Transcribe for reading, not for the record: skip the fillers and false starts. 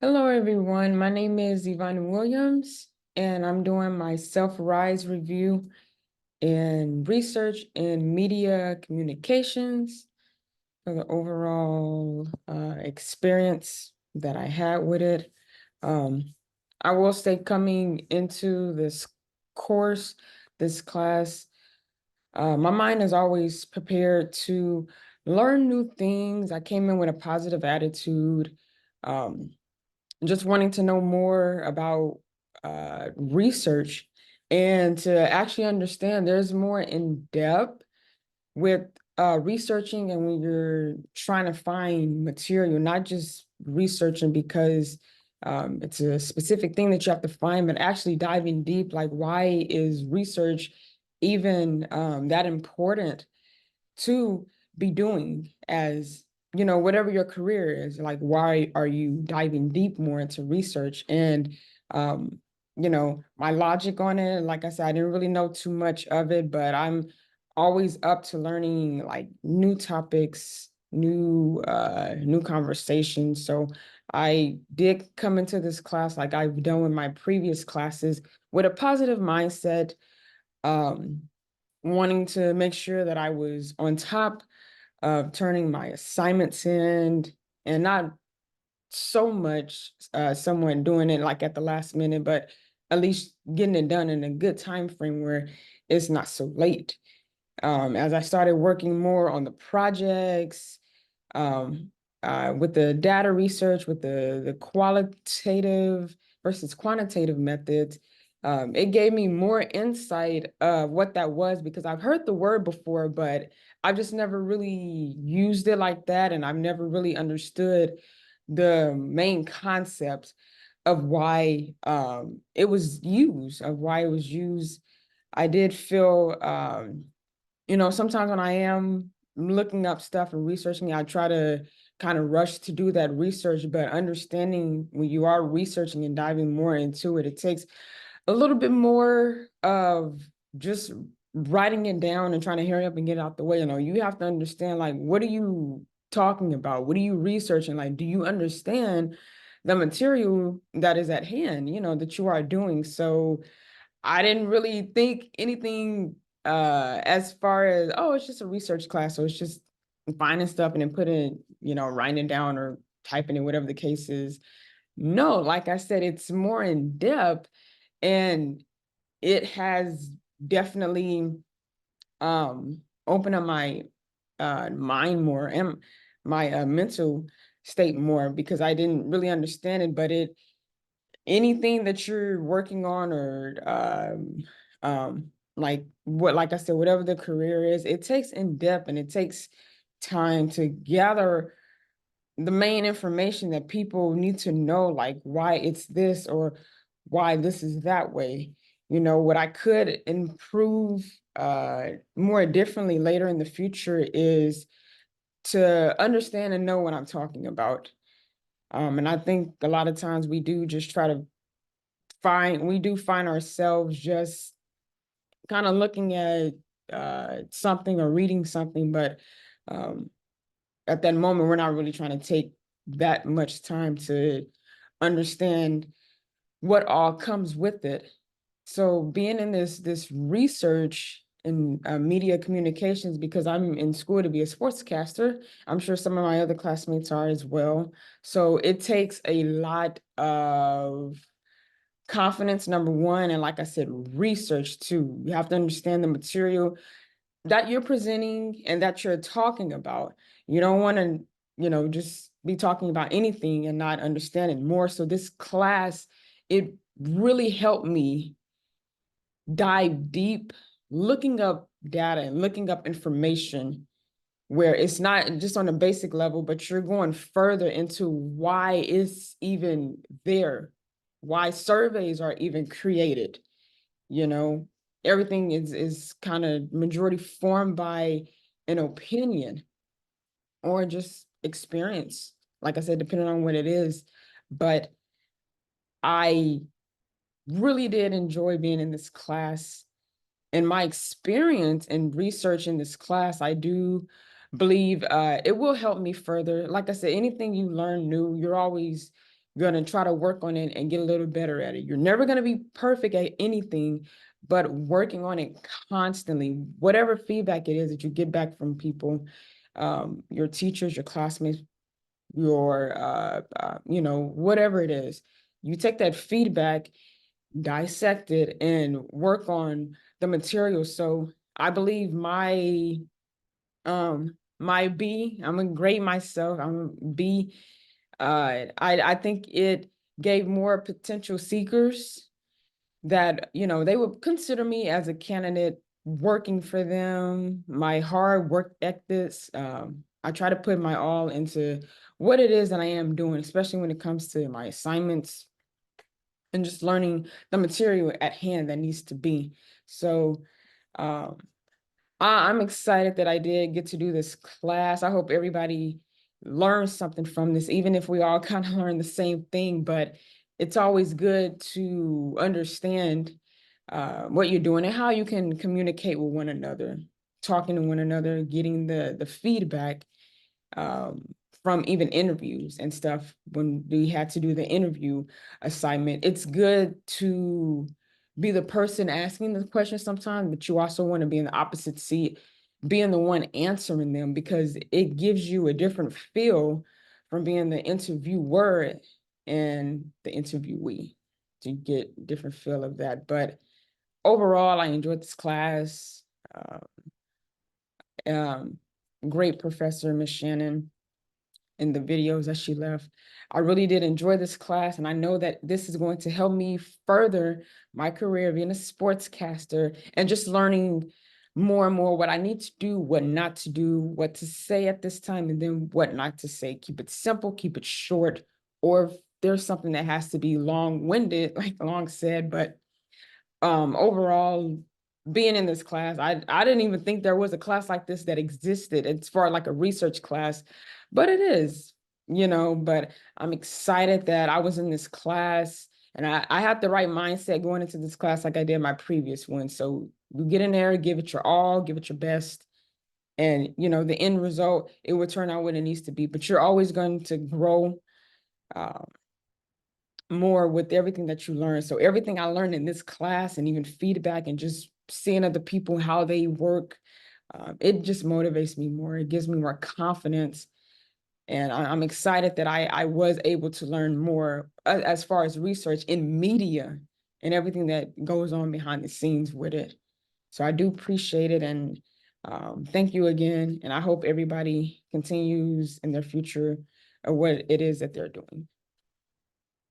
Hello, everyone. My name is Yvonne Williams, and I'm doing my self-rise review in research in media communications for the overall experience that I had with it. Um, I will say coming into this course, this class, my mind is always prepared to learn new things. I came in with a positive attitude. Um, just wanting to know more about research and to actually understand there's more in depth with researching and when you're trying to find material, not just researching because it's a specific thing that you have to find, but actually diving deep, like why is research even that important to be doing as whatever your career is, like why are you diving deep more into research? And um my logic on it, like I said, I didn't really know too much of it, but I'm always up to learning like new topics, new conversations. So I did come into this class, like I've done with my previous classes, with a positive mindset, um wanting to make sure that I was on top of turning my assignments in, and not so much someone doing it like at the last minute, but at least getting it done in a good time frame where it's not so late. As I started working more on the projects, um, with the data research, with the qualitative versus quantitative methods, it gave me more insight of what that was, because I've heard the word before, but I've just never really used it like that. And I've never really understood the main concept of why it was used, of why it was used. I did feel, sometimes when I am looking up stuff and researching, I try to kind of rush to do that research, but understanding when you are researching and diving more into it, it takes a little bit more of just writing it down and trying to hurry up and get it out the way. You have to understand, like, what are you talking about? What are you researching? Like, do you understand the material that is at hand, that you are doing? So I didn't really think anything as far as, oh, it's just a research class, so it's just finding stuff and then putting, writing it down or typing it, whatever the case is. No, like I said, it's more in depth, and it has definitely opened up my mind more and my mental state more, because I didn't really understand it. But anything that you're working on, or like I said, whatever the career is, it takes in depth and it takes time to gather the main information that people need to know, like why it's this or why this is that way. What I could improve more differently later in the future is to understand and know what I'm talking about. And I think a lot of times we do just try to find ourselves just kind of looking at something or reading something, but um, at that moment, we're not really trying to take that much time to understand what all comes with it. So being in this research in media communications, because I'm in school to be a sportscaster, I'm sure some of my other classmates are as well. So it takes a lot of confidence, number one, and like I said, research too. You have to understand the material that you're presenting and that you're talking about. You don't want to, just be talking about anything and not understand it more. So this class, it really helped me dive deep, looking up data and looking up information where it's not just on a basic level, but you're going further into why it's even there, why surveys are even created. you know Everything is kind of majority formed by an opinion or just experience, like I said, depending on what it is. But I really did enjoy being in this class, and my experience in research in this class, I do believe it will help me further. Like I said, anything you learn new, you're always gonna try to work on it and get a little better at it. You're never gonna be perfect at anything, but working on it constantly, whatever feedback it is that you get back from people, your teachers, your classmates, your whatever it is, you take that feedback, dissect it, and work on the material. So I believe my B, I'm gonna grade myself, I'm a B. I think it gave more potential seekers that, they would consider me as a candidate working for them. My hard work ethics, I try to put my all into what it is that I am doing, especially when it comes to my assignments and just learning the material at hand that needs to be. So um, I'm excited that I did get to do this class. I hope everybody learns something from this, even if we all kind of learn the same thing, but it's always good to understand what you're doing and how you can communicate with one another, talking to one another, getting the feedback um, from even interviews and stuff. When we had to do the interview assignment, it's good to be the person asking the question sometimes, but you also want to be in the opposite seat, being the one answering them, because it gives you a different feel from being the interviewer and the interviewee, to get different feel of that. But overall, I enjoyed this class. Uh, um, Great professor, Miss Shannon, and the videos that she left. I really did enjoy this class, and I know that this is going to help me further my career being a sportscaster and just learning more and more what I need to do, what not to do, what to say at this time, and then what not to say. Keep it simple, keep it short, or if there's something that has to be long-winded, like Long said, but overall, being in this class, I didn't even think there was a class like this that existed. It's for like a research class, but it is, but I'm excited that I was in this class, and I had the right mindset going into this class like I did my previous one. So you get in there, give it your all, give it your best. And the end result, it will turn out what it needs to be. But you're always going to grow uh, more with everything that you learn. So everything I learned in this class, and even feedback and just seeing other people, how they work, it just motivates me more. It gives me more confidence. And I'm excited that I was able to learn more as far as research in media and everything that goes on behind the scenes with it. So I do appreciate it. And thank you again. And I hope everybody continues in their future of what it is that they're doing.